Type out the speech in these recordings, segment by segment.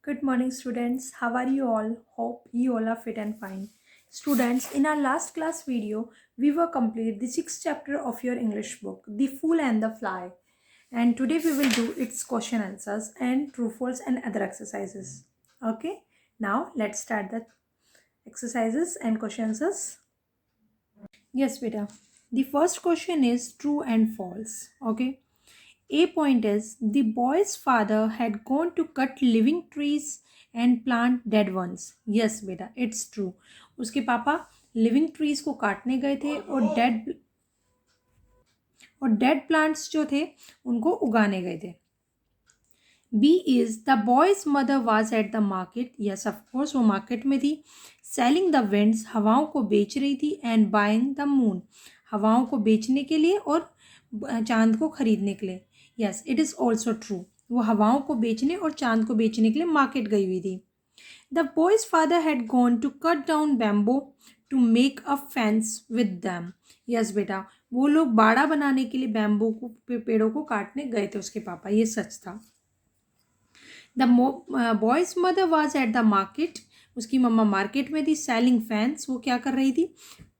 Good morning, students. How are you all? Hope you all are fit and fine. Students, in our last class video, we were complete the sixth chapter of your English book, The Fool and the Fly. And today we will do its question answers and true false and other exercises. Okay, now let's start the exercises and question answers. Yes, beta. The first question is true and false. Okay. A point is the boy's father had gone to cut living trees and plant dead ones. Yes बेटा, it's true. उसके पापा living trees को काटने गए थे और dead plants जो थे उनको उगाने गए थे. B is the boy's mother was at the market. Yes of course वो मार्केट में थी. सेलिंग द विंड्स, हवाओं को बेच रही थी. एंड बाइंग द मून, हवाओं को बेचने के लिए और चांद को खरीदने के लिए. Yes it is also true. वो हवाओं को बेचने और चांद को बेचने के लिए मार्केट गई हुई थी. The boy's father had gone to cut down bamboo to make a fence with them. Yes बेटा, वो लोग बाड़ा बनाने के लिए बैम्बो को पेड़ों को काटने गए थे उसके पापा. ये सच था. The boy's mother was at the market. उसकी मम्मा मार्केट में थी. सेलिंग फैंस, वो क्या कर रही थी?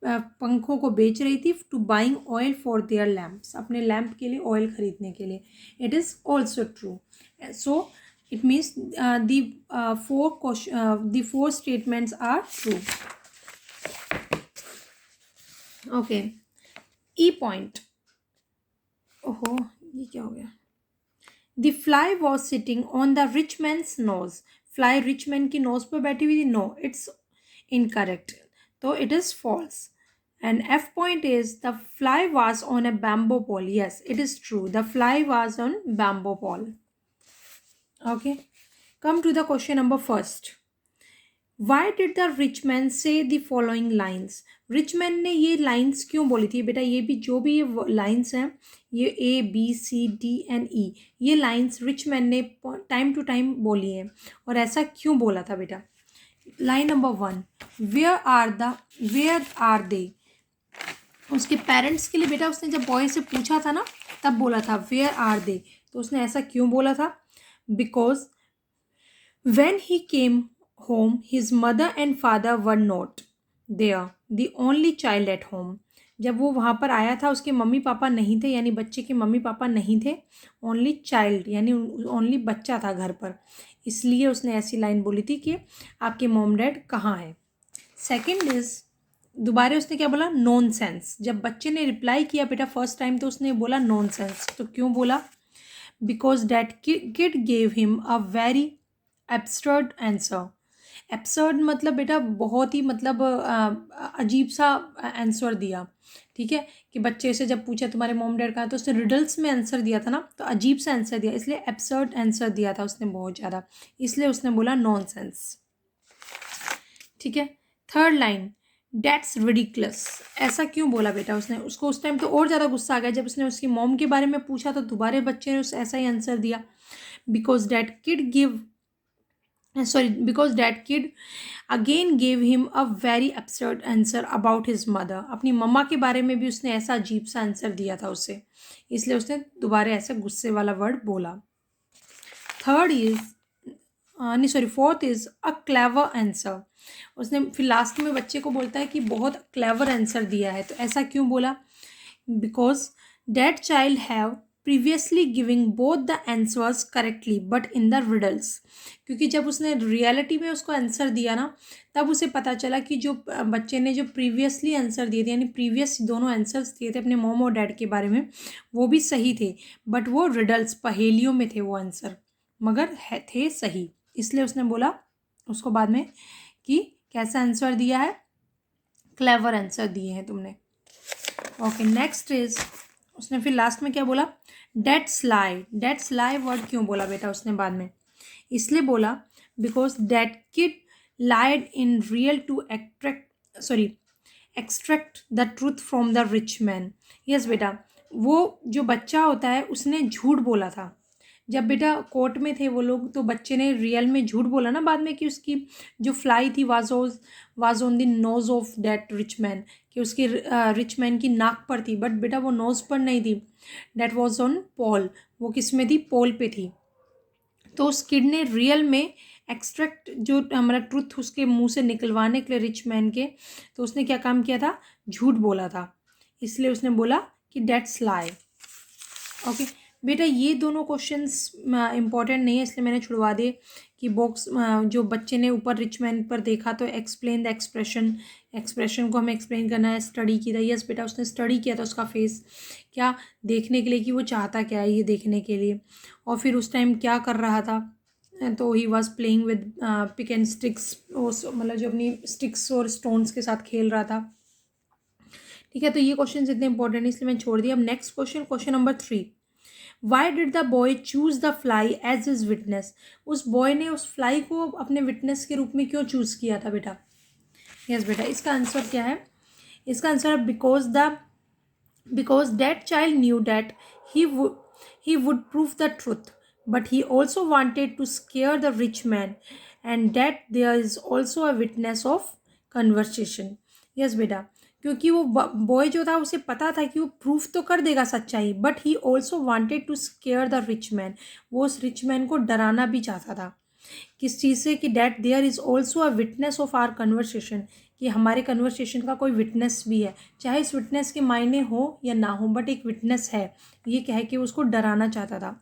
पंखों को बेच रही थी. To buying oil for their lamps, अपने लैम्प के लिए ऑयल खरीदने के लिए. It is also true. So it means the four statements are true. Okay. E point. ओहो, ये क्या हो गया? The fly was sitting on the rich man's nose. Fly rich man की nose पर बैठी हुई थी. No, it's incorrect. So it is false. And F point is the fly was on a bamboo pole. Yes, it is true. The fly was on bamboo pole. Okay. Come to the question number first. Why did the rich man say the following lines? Rich man ने ये lines क्यों बोली थी बेटा? ये भी जो भी ये lines हैं, ये A B C D and E, ये lines rich man ने time to time बोली हैं. और ऐसा क्यों बोला था बेटा? Line number 1, where are they? उसके पेरेंट्स के लिए बेटा उसने जब बॉय से पूछा था ना, तब बोला था वेयर आर दे. तो उसने ऐसा क्यों बोला था? Because when he came home his mother and father were not there, the only child at home. जब वो वहाँ पर आया था उसके मम्मी पापा नहीं थे, यानी बच्चे के मम्मी पापा नहीं थे. ओनली चाइल्ड यानी ओनली बच्चा था घर पर, इसलिए उसने ऐसी लाइन बोली थी कि आपके मॉम डैड कहाँ हैं. सेकंड इज, दोबारा उसने क्या बोला? Non sense. जब बच्चे ने रिप्लाई किया बेटा फर्स्ट टाइम तो उसने बोला नॉन सेंस. तो क्यों बोला? Because that kid gave him a very absurd answer. Absurd मतलब बेटा बहुत ही मतलब अजीब सा आंसर दिया. ठीक है, कि बच्चे से जब पूछा तुम्हारे मॉम डैड कहाँ, तो उसने रिडल्स में आंसर दिया था ना, तो अजीब सा आंसर दिया, इसलिए एब्सर्ड आंसर दिया था उसने बहुत ज़्यादा, इसलिए उसने बोला नॉनसेंस. ठीक है. Third line, that's ridiculous. ऐसा क्यों बोला बेटा उसने? उसको उस टाइम तो और ज़्यादा गुस्सा आ गया जब उसने उसकी मॉम के बारे में पूछा, तो दोबारा बच्चे ने उस ऐसा ही आंसर दिया. Because that kid give because that kid again gave him a very absurd answer about his mother. अपनी मम्मा के बारे में भी उसने ऐसा अजीब सा आंसर दिया था उसे, इसलिए उसने दोबारा ऐसा गुस्से वाला वर्ड बोला. थर्ड इज नहीं sorry fourth is a clever answer. उसने फिर लास्ट में बच्चे को बोलता है कि बहुत क्लेवर आंसर दिया है. तो ऐसा क्यों बोला? Because that child have previously giving both the answers correctly but in the riddles. क्योंकि जब उसने रियलिटी में उसको आंसर दिया ना, तब उसे पता चला कि जो बच्चे ने जो प्रीवियसली आंसर दिए थे, यानी प्रीवियस दोनों आंसर्स दिए थे अपने मॉम और डैड के बारे में, वो भी सही थे, बट वो रिडल्स पहेलियों में थे वो आंसर, मगर थे सही. इसलिए उसने बोला उसको बाद में कि कैसा आंसर दिया है? क्लेवर आंसर दिए हैं तुमने. ओके. नेक्स्ट इज, उसने फिर लास्ट में क्या बोला? That's lie. That's lie word क्यों बोला बेटा उसने बाद में? इसलिए बोला because that kid lied in real to extract the truth from the rich man. Yes बेटा, वो जो बच्चा होता है उसने झूठ बोला था. जब बेटा कोर्ट में थे वो लोग, तो बच्चे ने रियल में झूठ बोला ना बाद में कि उसकी जो फ्लाई थी was on the nose of that rich man, कि उसकी रिच मैन की नाक पर थी, बट बेटा वो नोज पर नहीं थी. दैट वाज ऑन पोल. वो किस में थी? पोल पे थी. तो उस किड ने रियल में एक्सट्रैक्ट जो हमारा ट्रुथ उसके मुंह से निकलवाने के लिए रिच मैन के, तो उसने क्या काम किया था, झूठ बोला था, इसलिए उसने बोला कि डेट्स लाई। ओके बेटा, ये दोनों क्वेश्चंस इंपॉर्टेंट नहीं है इसलिए मैंने छुड़वा दिए कि बॉक्स जो बच्चे ने ऊपर रिच मैन पर देखा तो एक्सप्लेन द एक्सप्रेशन, एक्सप्रेशन को हमें एक्सप्लेन करना है, स्टडी की था। यस बेटा, उसने स्टडी किया था उसका फेस, क्या देखने के लिए कि वो चाहता क्या है, ये देखने के लिए। और फिर उस टाइम क्या कर रहा था, तो he was playing with pick and sticks, मतलब जो अपनी स्टिक्स और स्टोन्स के साथ खेल रहा था। ठीक है, तो ये क्वेश्चन इतने इंपॉर्टेंट है इसलिए मैंने छोड़ दिया। अब next question, question number 3, why did the boy choose the fly as his witness. उस बॉय ने उस फ्लाई को अपने विटनेस के रूप में क्यों चूज किया था बेटा। यस बेटा, इसका आंसर क्या है, इसका आंसर है because that child knew that he would prove the truth, but he also wanted to scare the rich man, and that there is also a witness of conversation. Yes बेटा, क्योंकि वो boy जो था उसे पता था कि वो प्रूफ तो कर देगा सच्चाई, but he also wanted to scare the rich man, वो उस रिच मैन को डराना भी चाहता था। किस चीज़ से, कि that there is also a witness of our conversation, कि हमारे कन्वर्सेशन का कोई विटनेस भी है, चाहे इस विटनेस के मायने हो या ना हो, बट एक विटनेस है, ये कह के उसको डराना चाहता था।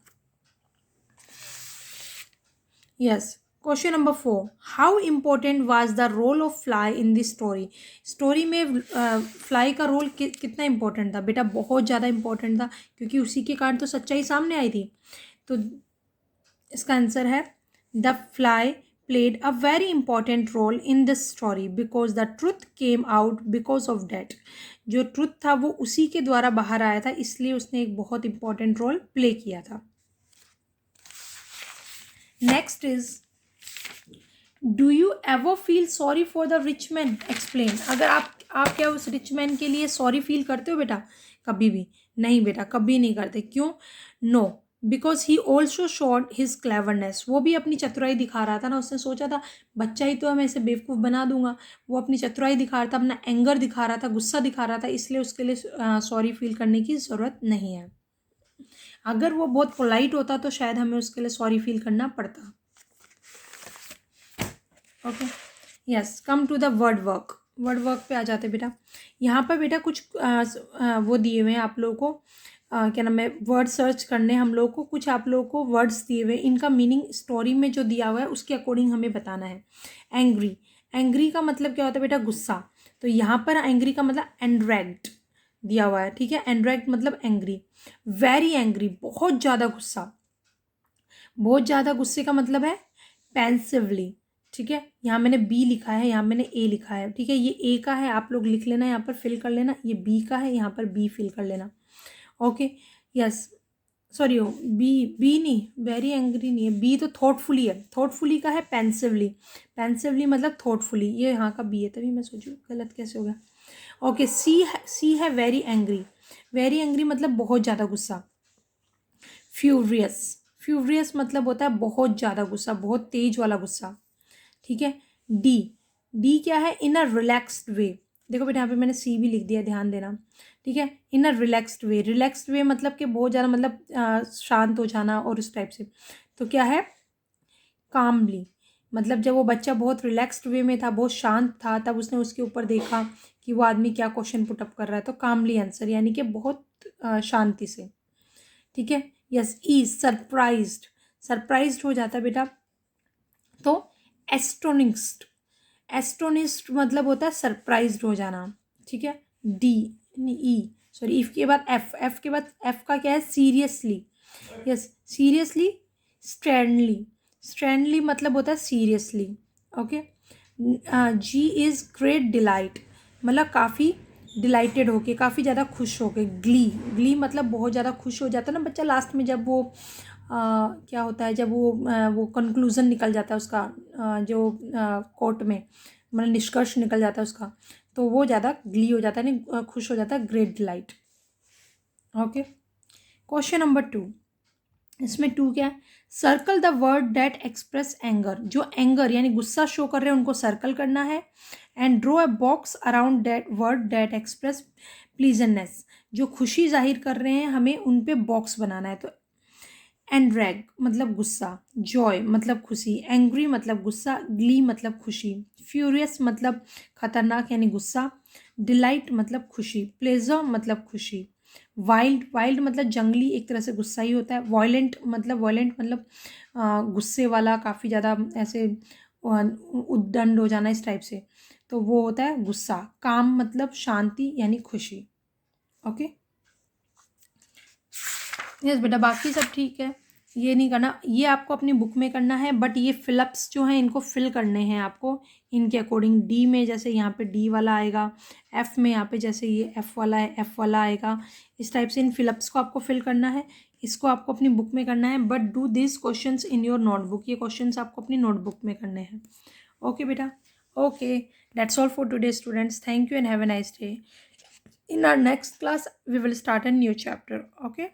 Yes, question number 4, how important was the role of fly in this story. Story में फ्लाई का रोल कितना इंपॉर्टेंट था बेटा, बहुत ज़्यादा इंपॉर्टेंट था, क्योंकि उसी के कारण तो सच्चाई सामने आई थी। तो इसका आंसर है the fly played a very important role in this story because the truth came out because of that। जो ट्रुथ था वो उसी के द्वारा बाहर आया था, इसलिए उसने एक बहुत इंपॉर्टेंट रोल प्ले किया था। Next is, do you ever feel sorry for the rich man, explain. अगर आप क्या उस रिच मैन के लिए सॉरी फील करते हो बेटा, कभी भी नहीं बेटा, कभी नहीं करते। क्यों, no, because he also showed his cleverness, वो भी अपनी चतुराई दिखा रहा था ना, उसने सोचा था बच्चा ही तो है, मैं इसे बेवकूफ़ बना दूंगा, वो अपनी चतुराई दिखा रहा था, अपना एंगर दिखा रहा था, गुस्सा दिखा रहा था, इसलिए उसके लिए सॉरी फील करने की ज़रूरत नहीं है। अगर वो बहुत पोलाइट होता तो शायद हमें उसके लिए सॉरी फील करना पड़ता। Okay, yes, come to the word work, word work पे आ जाते बेटा। यहाँ पर बेटा कुछ वो दिए हुए हैं आप लोगों को, क्या नाम है, वर्ड सर्च करने हम लोग को, कुछ आप लोगों को वर्ड्स दिए हुए, इनका मीनिंग स्टोरी में जो दिया हुआ है उसके अकॉर्डिंग हमें बताना है। एंग्री, एंग्री का मतलब क्या होता है बेटा, गुस्सा, तो यहाँ पर एंग्री का मतलब एनरैग्ड दिया हुआ है। ठीक है, एनरैग्ड मतलब एंग्री। वेरी एंग्री, बहुत ज़्यादा गुस्सा, बहुत ज़्यादा गुस्से का मतलब है पेंसिवली। ठीक है, यहाँ मैंने बी लिखा है, यहाँ मैंने ए लिखा है। ठीक है, ये ए का है, आप लोग लिख लेना, यहाँ पर फिल कर लेना, ये बी का है, यहाँ पर बी फिल कर लेना। ओके, यस, सॉरी हो, बी नहीं, वेरी एंग्री नहीं है, बी तो थॉटफुली है, थॉटफुली का है पेंसिवली, पेंसिवली मतलब थॉटफुली, ये यहाँ का बी है, तभी मैं सोचूँ गलत कैसे हो गया। ओके, सी है वेरी एंग्री, वेरी एंग्री मतलब बहुत ज़्यादा गुस्सा। फ्यूरियस, फ्यूरियस मतलब होता है बहुत ज़्यादा गुस्सा, बहुत तेज वाला गुस्सा। ठीक है, डी, डी क्या है, इन अ रिलैक्स्ड वे। देखो बेटा यहाँ पे मैंने सी भी लिख दिया, ध्यान देना। ठीक है, इन अ रिलैक्स्ड वे, रिलैक्स्ड वे मतलब कि बहुत ज़्यादा, मतलब शांत हो जाना और उस टाइप से। तो क्या है, कामली, मतलब जब वो बच्चा बहुत रिलैक्स्ड वे में था, बहुत शांत था, तब उसने उसके ऊपर देखा कि वो आदमी क्या क्वेश्चन पुटअप कर रहा है, तो कामली आंसर, यानी कि बहुत शांति से। ठीक है, यस, ई, सरप्राइज्ड, सरप्राइज्ड हो जाता है बेटा, तो एस्टोनिस्ड, एस्टोनिस्ड मतलब होता है सरप्राइज्ड हो जाना। ठीक है, डी, ई, सॉरी, इफ के बाद एफ, एफ के बाद एफ का क्या है, seriously. Yes, seriously, sternly, sternly मतलब होता है seriously. Okay, G is great delight, मतलब काफ़ी डिलाइटेड होके, काफ़ी ज़्यादा खुश होके। ग्ली, ग्ली मतलब बहुत ज़्यादा खुश हो जाता है ना बच्चा लास्ट में, जब वो क्या होता है, जब वो कंक्लूज़न निकल जाता है उसका, जो कोर्ट में मतलब निष्कर्ष निकल जाता है उसका, तो वो ज़्यादा ग्ली हो जाता है, नहीं खुश हो जाता है, great delight. Okay, question number 2, इसमें 2 क्या है, circle the word that express anger, जो एंगर यानी गुस्सा शो कर रहे हैं उनको सर्कल करना है। And draw a box around that word that express pleasantness, जो खुशी जाहिर कर रहे हैं हमें उन पे बॉक्स बनाना है। तो एंड्रैग मतलब गुस्सा, जॉय मतलब खुशी, एंग्री मतलब गुस्सा, ग्ली मतलब खुशी, फ्यूरियस मतलब खतरनाक यानी गुस्सा, डिलाइट मतलब खुशी, प्लेजर मतलब खुशी, वाइल्ड वाइल्ड मतलब जंगली, एक तरह से गुस्सा ही होता है, वायलेंट मतलब गुस्से वाला, काफ़ी ज़्यादा ऐसे उद्दंड हो जाना इस टाइप से, तो वो होता है गुस्सा। काम मतलब शांति यानी खुशी। ओके, यस बेटा, बाकी सब ठीक है। ये नहीं करना, ये आपको अपनी बुक में करना है, बट ये फिलअप्स जो हैं इनको फिल करने हैं आपको इनके अकॉर्डिंग। डी में जैसे यहाँ पे डी वाला आएगा, एफ में यहाँ पे जैसे ये एफ वाला है, एफ वाला आएगा, इस टाइप से इन फिलअप्स को आपको फिल करना है। इसको आपको अपनी बुक में करना है, but do this questions in your notebook. ये क्वेश्चंस आपको अपनी नोटबुक में करने हैं। ओके बेटा, okay, that's all for today students. Thank you and have a nice day. In our next class we will start a new chapter. Okay.